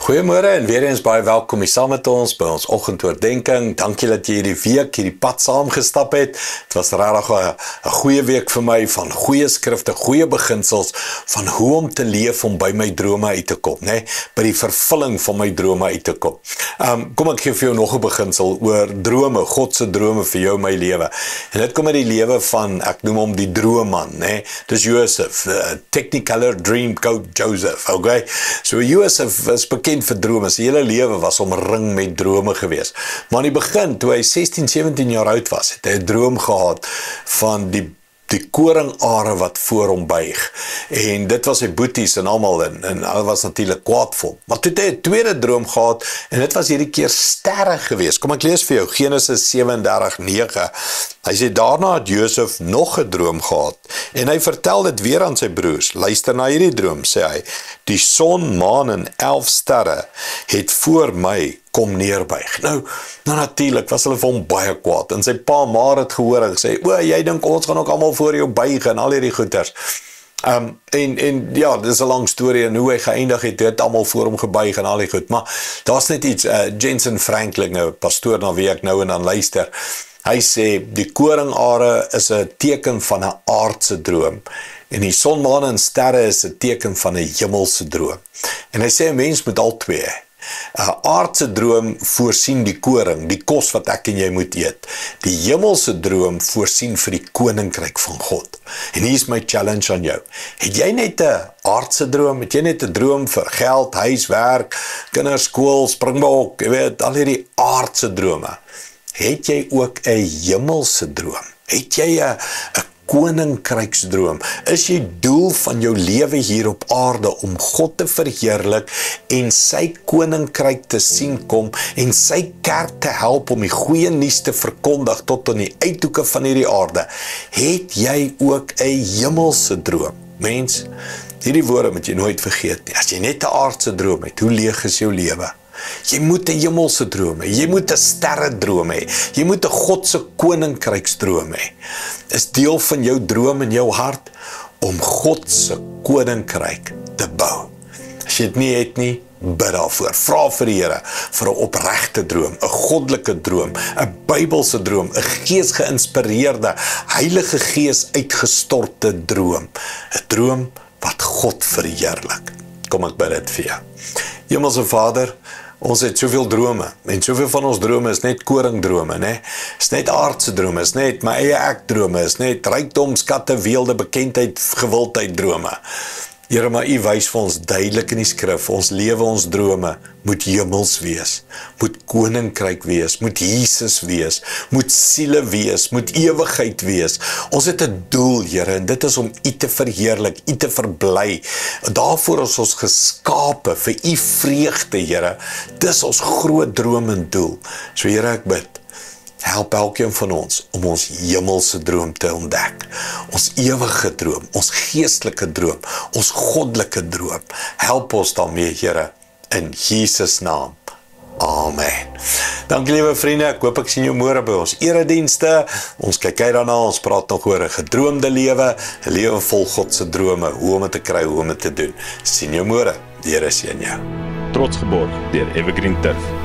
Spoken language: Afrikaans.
Goeiemôre en weer eens baie welkom hier saam met ons by ons oggendoordenkings. Dankie dat jy hierdie week hierdie pad saamgestap het. Dit was regtig 'n goeie week vir my van goeie skrifte, goeie beginsels van hoe om te leef om by my drome uit te kom, né? By die vervulling van my drome uit te kom. Kom ek gee vir jou nog 'n beginsel oor drome, God se drome vir jou en my lewe. En dit kom uit die lewe van, ek noem hom die droomman, né? Dis Josef, Technicolor Dream Coach Joseph, okay? So Josef was bekend vir drome. Sy hele lewe was omring met drome gewees. Maar in die begin, toe hy 16, 17 jaar oud was, het hy 'n droom gehad van die koringare wat voor hom buig. En dit was sy boeties en almal en hulle was natuurlik kwaad vir hom. Maar toe het hy 'n tweede droom gehad en dit was hierdie keer sterre gewees. Kom ek lees vir jou Genesis 37:9. Hy sê daarna het Josef nog 'n droom gehad en hy vertel dit weer aan sy broers. Luister na hierdie droom, sê hy. Die son, maan en 11 sterre het voor my kom neerbuig. Nou natuurlik was hulle vir hom baie kwaad. En sy pa maar het gehoor en sê, "O, jy dink ons gaan ook almal voor jou buig en al hierdie goeters." En ja, dis 'n lang storie en hoe hy geëindig het, dit almal voor hom gebuig en al die goed. Maar daar's net iets, Jensen Franklin, nou pastoor na wie ek nou en dan luister. Hy sê die koringare is 'n teken van 'n aardse droom en die son, maan en sterre is 'n teken van 'n hemelse droom. En hy sê 'n mens moet al twee. 'n aardse droom voorsien die koring, die kos wat ek en jy moet eet. Die hemelse droom voorsien vir die koninkryk van God. En hier is my challenge aan jou. Het jy net 'n aardse droom? Het jy net 'n droom vir geld, huis, werk, kinders, skool, springbok, jy weet, al hierdie aardse drome? Het jy ook 'n hemelse droom? Het jy 'n koninkryksdroom? Is jy doel van jou lewe hier op aarde om God te verheerlik en sy koninkryk te sien kom en sy kerk te help om die goeie nuus te verkondig tot aan die uithoeke van hierdie aarde? Het jy ook 'n hemelse droom? Mens, hierdie woorde moet jy nooit vergeet nie. As jy net 'n aardse droom het, hoe leeg is jou lewe? Jy moet 'n hemelse droom hê, jy moet 'n sterre droom hê, jy moet 'n God se koninkryksdroom hê. Is deel van jou droom in jou hart om God se koninkryk te bou. As jy dit nie het nie, bid daarvoor. Vra vir die Here vir 'n opregte droom, 'n goddelike droom, 'n Bybelse droom, 'n gees-geïnspireerde, Heilige Gees uitgestorte droom. 'n Droom wat God verheerlik. Kom ek bid dit vir jou. Hemelse Vader, ons het soveel drome, en soveel van ons drome is net koringdrome, né? Is net aardse drome, is net my eie ek drome, is net rykdom, skatte, weelde, bekendheid, gewildheid drome. Here, maar U wys vir ons duidelik in die skrif, ons lewe, ons drome moet hemels wees, moet koninkryk wees, moet Jesus wees, moet siele wees, moet ewigheid wees. Ons het 'n doel, Here, en dit is om U te verheerlik, U te verbly. Daarvoor is ons geskape, vir U vreugde, Here. Dis ons groot droom en doel. So Here, ek bid, help elkeen van ons om ons hemelse droom te ontdek. Ons ewige droom, ons geestelike droom, ons goddelike droom. Help ons daarmee, Here, in Jesus naam. Amen. Dankie liewe vriende, ek hoop ek sien jou môre by ons eredienste. Ons kyk uit daarna, ons praat nog oor 'n gedroomde lewe, 'n lewe vol God se drome, hoe om dit te kry, hoe om dit te doen. Sien jou môre. Die Here seën jou. Trots geborg deur Evergreen Turf.